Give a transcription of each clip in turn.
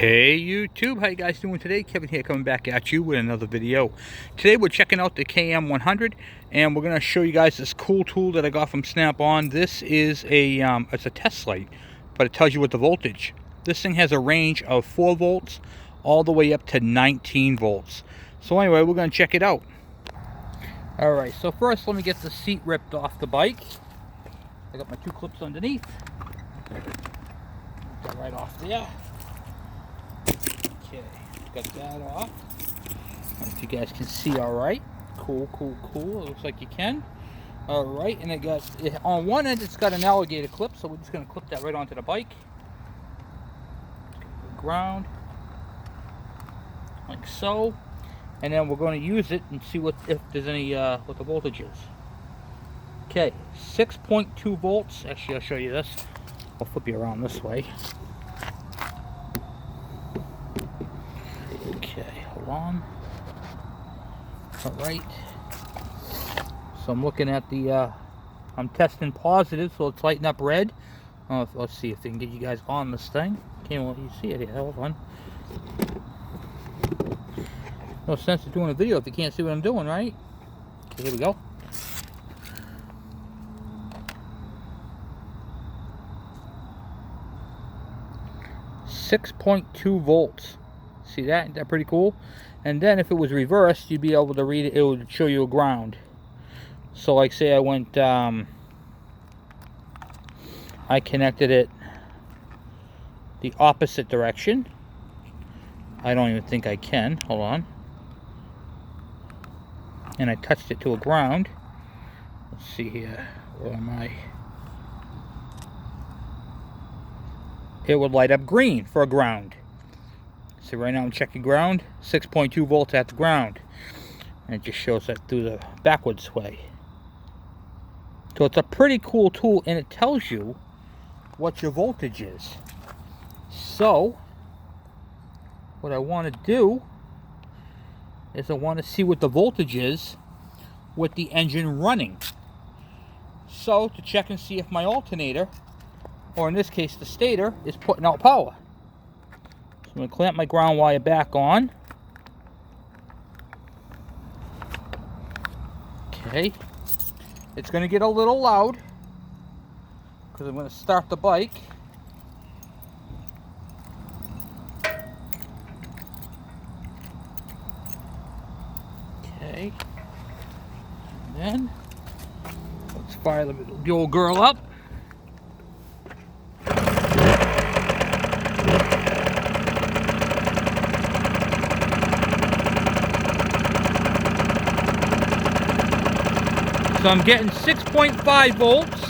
Hey YouTube, how you guys doing today? Kevin here, coming back at you with another video. Today we're checking out the KM100 and we're going to show you guys this cool tool that I got from Snap-on. This is it's a test light, but it tells you what the voltage. This thing has a range of 4 volts all the way up to 19 volts. So anyway, we're going to check it out. Alright, so first let me get the seat ripped off the bike. I got my 2 clips underneath. Get that right off there. Okay, got that off. I don't know if you guys can see all right. Cool. It looks like you can. All right, and on one end it's got an alligator clip, so we're just going to clip that right onto the bike. Ground, like so, and then we're going to use it and see what there's any what the voltage is. Okay, 6.2 volts. Actually, I'll show you this. I'll flip you around this way. Okay, hold on. Alright. So I'm looking at the, I'm testing positive, so it's lighting up red. Let's see if they can get you guys on this thing. Can't let you see it here. Hold on. No sense of doing a video if you can't see what I'm doing, right? Okay, here we go. .2 volts. See that? Isn't that pretty cool? And then if it was reversed, you'd be able to read it. It would show you a ground. So like say I went, I connected it the opposite direction. I don't even think I can. Hold on. And I touched it to a ground. Let's see here. Where am I? It would light up green for a ground. So right now I'm checking ground, 6.2 volts at the ground. And it just shows that through the backwards way. So it's a pretty cool tool, and it tells you what your voltage is. So what I want to do is I want to see what the voltage is with the engine running. So to check and see if my alternator, or in this case the stator, is putting out power. I'm going to clamp my ground wire back on. Okay. It's going to get a little loud because I'm going to start the bike. Okay. And then let's fire the old girl up. So I'm getting 6.5 volts.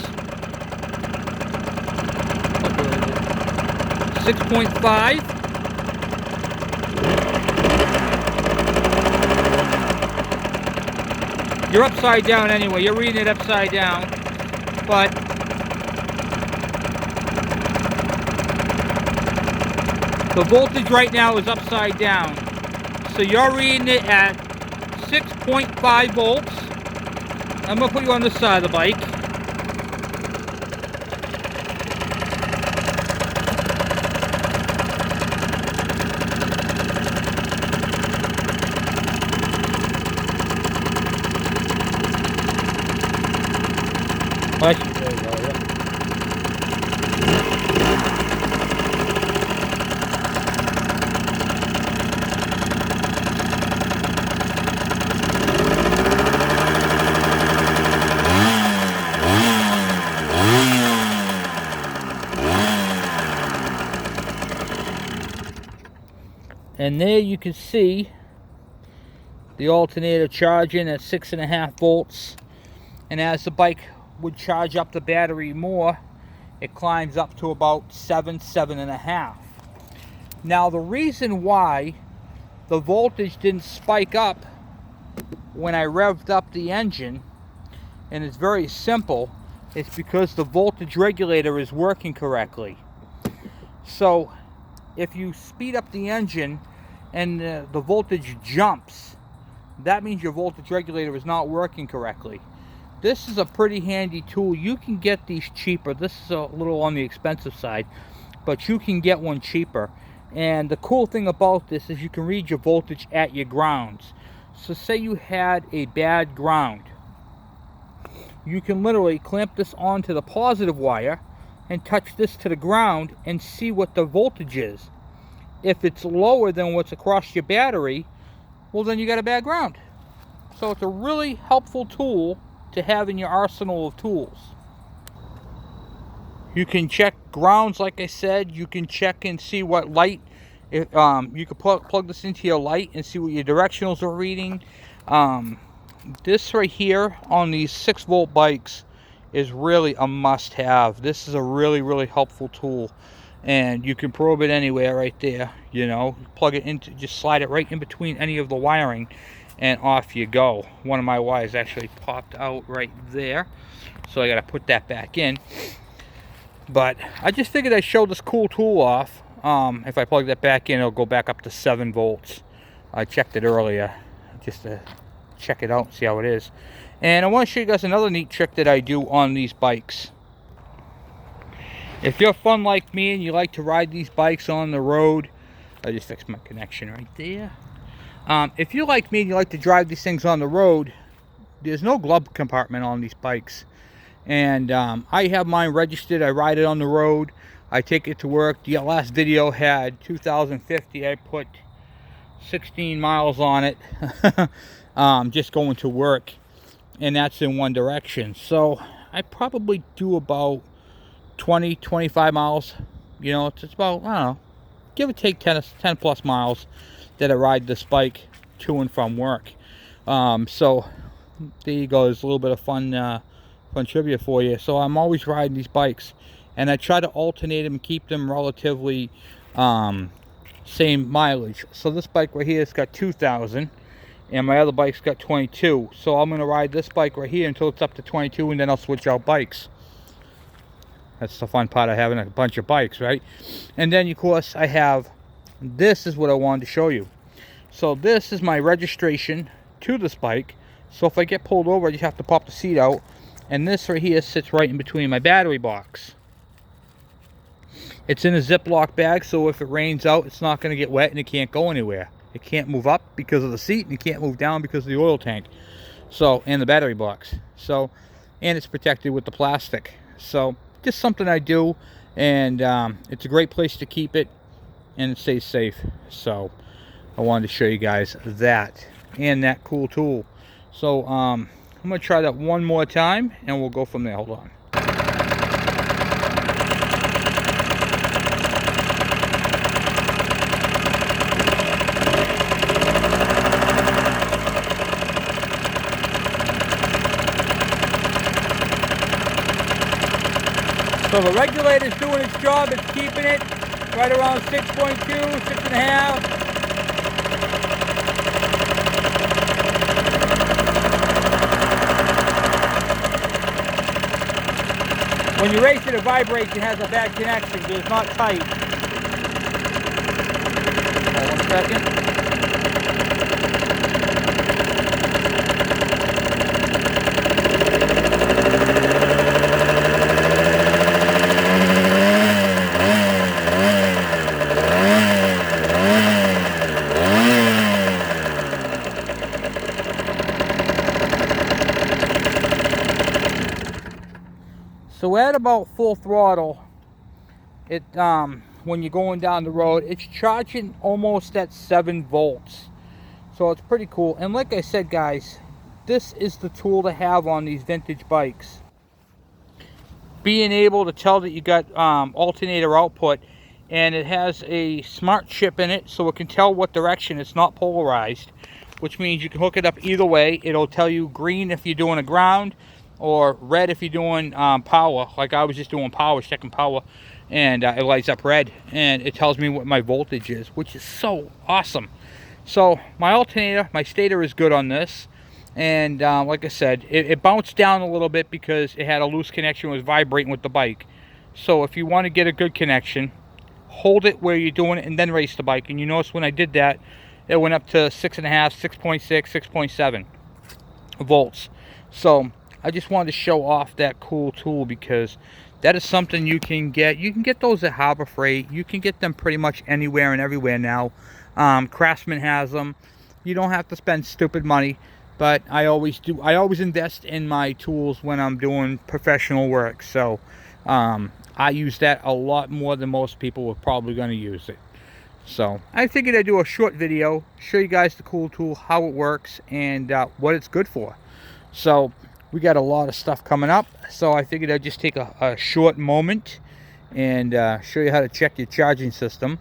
6.5. You're upside down anyway. You're reading it upside down. But the voltage right now is upside down. So you're reading it at 6.5 volts. I'm going to put you on this side of the bike. There you go, yeah. And there you can see the alternator charging at 6.5 volts. And as the bike would charge up the battery more, it climbs up to about 7.5. Now the reason why the voltage didn't spike up when I revved up the engine, and it's very simple, it's because the voltage regulator is working correctly. So if you speed up the engine and the voltage jumps, that means your voltage regulator is not working correctly. This is a pretty handy tool. You can get these cheaper. This is a little on the expensive side, but you can get one cheaper. And the cool thing about this is you can read your voltage at your grounds. So say you had a bad ground, you can literally clamp this onto the positive wire and touch this to the ground and see what the voltage is. If it's lower than what's across your battery, well, then you got a bad ground. So it's a really helpful tool to have in your arsenal of tools. You can check grounds, like I said. You can check and see what light. You can plug this into your light and see what your directionals are reading. This right here on these 6-volt bikes is really a must-have. This is a really helpful tool, and you can probe it anywhere right there. You know, plug it into, just slide it right in between any of the wiring, and off you go. One of my wires actually popped out right there, so I got to put that back in. But I just figured I'd show this cool tool off. If I plug that back in, it'll go back up to 7 volts. I checked it earlier just to check it out and see how it is. And I want to show you guys another neat trick that I do on these bikes. If you're fun like me and you like to ride these bikes on the road, I just fixed my connection right there. If you like me and you like to drive these things on the road, there's no glove compartment on these bikes. And I have mine registered. I ride it on the road. I take it to work. The last video had 2050. I put 16 miles on it. Just going to work, and that's in one direction. So I probably do about 20-25 miles. You know, it's about, I don't know, give or take 10 plus miles that I ride this bike to and from work. So there you go. There's a little bit of fun trivia for you. So I'm always riding these bikes, and I try to alternate them and keep them relatively same mileage. So this bike right here has got 2,000, and my other bike's got 22. So I'm going to ride this bike right here until it's up to 22, and then I'll switch out bikes. That's the fun part of having a bunch of bikes, right? And then, of course, I have, this is what I wanted to show you. So this is my registration to this bike. So if I get pulled over, I just have to pop the seat out. And this right here sits right in between my battery box. It's in a Ziploc bag, so if it rains out, it's not going to get wet and it can't go anywhere. It can't move up because of the seat, and it can't move down because of the oil tank. So, and the battery box. So, and it's protected with the plastic. So, just something I do, and it's a great place to keep it, and it stays safe. So, I wanted to show you guys that, and that cool tool. So, I'm going to try that one more time, and we'll go from there. Hold on. So the regulator's doing its job. It's keeping it right around 6.2, 6.5. When you race it, it vibrates and has a bad connection, but it's not tight. Hold on 1 second. So at about full throttle, it when you're going down the road, it's charging almost at 7 volts. So it's pretty cool. And like I said, guys, this is the tool to have on these vintage bikes. Being able to tell that you got alternator output, and it has a smart chip in it, so it can tell what direction. It's not polarized, which means you can hook it up either way. It'll tell you green if you're doing a ground, or red if you're doing power. Like I was just doing power, checking power, and it lights up red, and it tells me what my voltage is, which is so awesome. So my alternator, my stator is good on this, and like I said, it bounced down a little bit because it had a loose connection. It was vibrating with the bike. So if you want to get a good connection, hold it where you're doing it and then race the bike. And you notice when I did that, it went up to 6.5, 6.6, 6.7 volts. So I just wanted to show off that cool tool because that is something you can get. You can get those at Harbor Freight. You can get them pretty much anywhere and everywhere now. Craftsman has them. You don't have to spend stupid money, but I always do. I always invest in my tools when I'm doing professional work. So I use that a lot more than most people are probably going to use it. So I figured I'd do a short video, show you guys the Kool tool, how it works, and what it's good for. So we got a lot of stuff coming up, so I figured I'd just take a short moment and show you how to check your charging system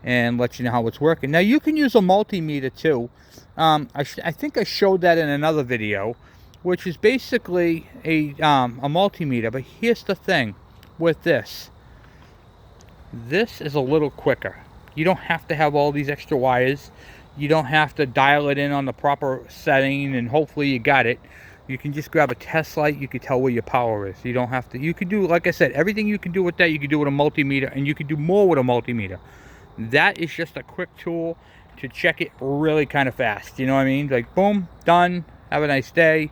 and let you know how it's working. Now you can use a multimeter too. I think I showed that in another video, which is basically a multimeter. But here's the thing with this. This is a little quicker. You don't have to have all these extra wires. You don't have to dial it in on the proper setting and hopefully you got it. You can just grab a test light. You can tell where your power is. You don't have to. You can do, like I said, everything you can do with that, you can do with a multimeter, and you can do more with a multimeter. That is just a quick tool to check it really kind of fast. You know what I mean? Like, boom, done. Have a nice day.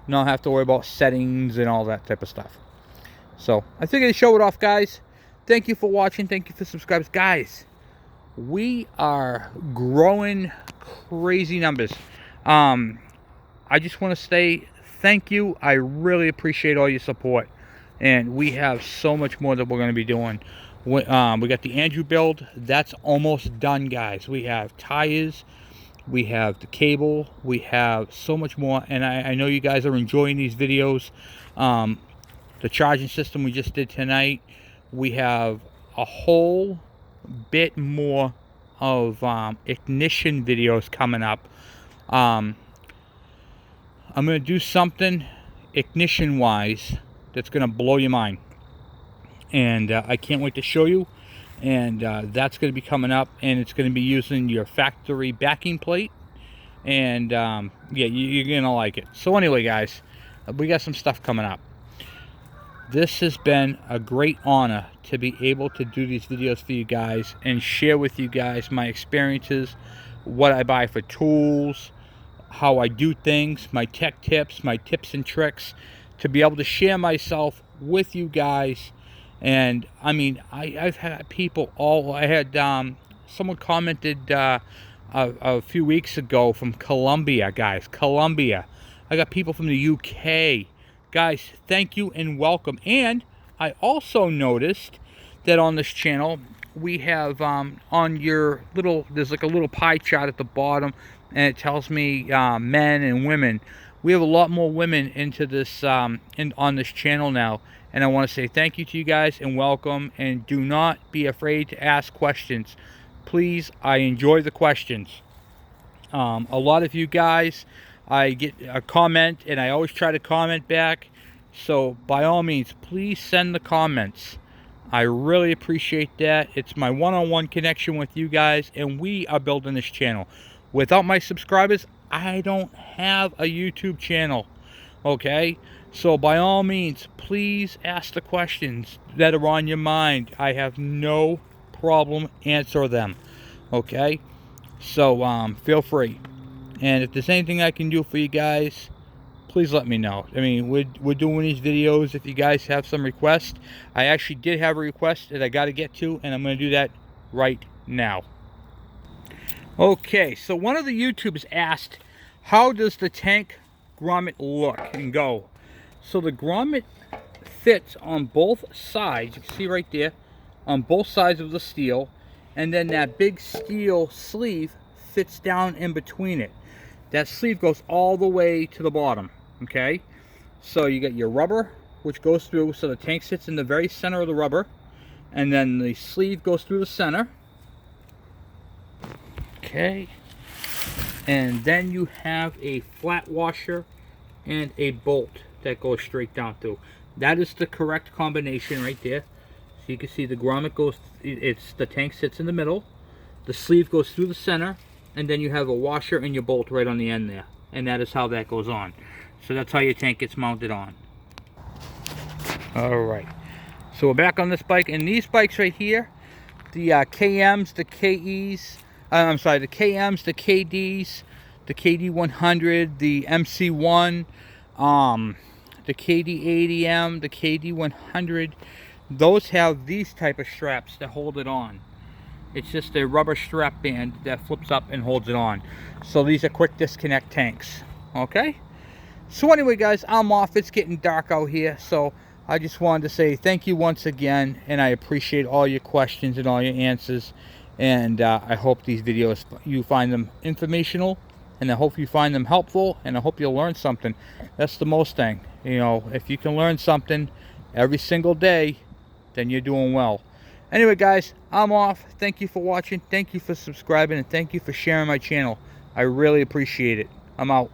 Not have to worry about settings and all that type of stuff. So I figured I'd show it off, guys. Thank you for watching. Thank you for subscribing, guys. We are growing crazy numbers. I just want to say thank you. I really appreciate all your support, and we have so much more that we're going to be doing. We got the Andrew build. That's almost done, guys. We have tires, we have the cable, we have so much more, and I know you guys are enjoying these videos. The charging system we just did tonight. We have a whole bit more of ignition videos coming up. I'm going to do something ignition wise that's going to blow your mind, and I can't wait to show you. And that's going to be coming up, and it's going to be using your factory backing plate, and yeah, you're going to like it. So anyway, guys, we got some stuff coming up. This has been a great honor to be able to do these videos for you guys and share with you guys my experiences, what I buy for tools, how I do things, my tech tips, my tips and tricks, to be able to share myself with you guys. And I mean, I've had people I had someone commented a few weeks ago from Colombia, guys. Colombia. I got people from the UK. Guys, thank you and welcome. And I also noticed that on this channel we have on your little, there's like a little pie chart at the bottom, and it tells me men and women. We have a lot more women into this on this channel now, and I want to say thank you to you guys and welcome. And do not be afraid to ask questions, please. I enjoy the questions. A lot of you guys, I get a comment and I always try to comment back, so by all means please send the comments. I really appreciate that. It's my one-on-one connection with you guys, and we are building this channel. Without my subscribers, I don't have a YouTube channel. Okay, so by all means please ask the questions that are on your mind. I have no problem answer them. Okay, so feel free. And if there's anything I can do for you guys, please let me know. I mean, we're doing these videos. If you guys have some requests, I actually did have a request that I got to get to, and I'm going to do that right now. Okay, so one of the YouTubers asked, how does the tank grommet look and go? So the grommet fits on both sides. You can see right there, on both sides of the steel, and then that big steel sleeve fits down in between it. That sleeve goes all the way to the bottom. Okay, so you get your rubber, which goes through, so the tank sits in the very center of the rubber, and then the sleeve goes through the center. Okay, and then you have a flat washer and a bolt that goes straight down through. That is the correct combination right there. So you can see the grommet goes, the tank sits in the middle, the sleeve goes through the center, and then you have a washer and your bolt right on the end there, and that is how that goes on. So that's how your tank gets mounted on. Alright, so we're back on this bike, and these bikes right here, the KMs, the KEs, I'm sorry, the KMs, the KDs, the KD100, the MC1, the KD80M, the KD100, those have these type of straps to hold it on. It's just a rubber strap band that flips up and holds it on. So these are quick disconnect tanks. Okay? So anyway, guys, I'm off. It's getting dark out here, so I just wanted to say thank you once again, and I appreciate all your questions and all your answers. And I hope these videos, you find them informational, and I hope you find them helpful, and I hope you'll learn something. That's the most thing. You know, if you can learn something every single day, then you're doing well. Anyway, guys, I'm off. Thank you for watching. Thank you for subscribing, and thank you for sharing my channel. I really appreciate it. I'm out.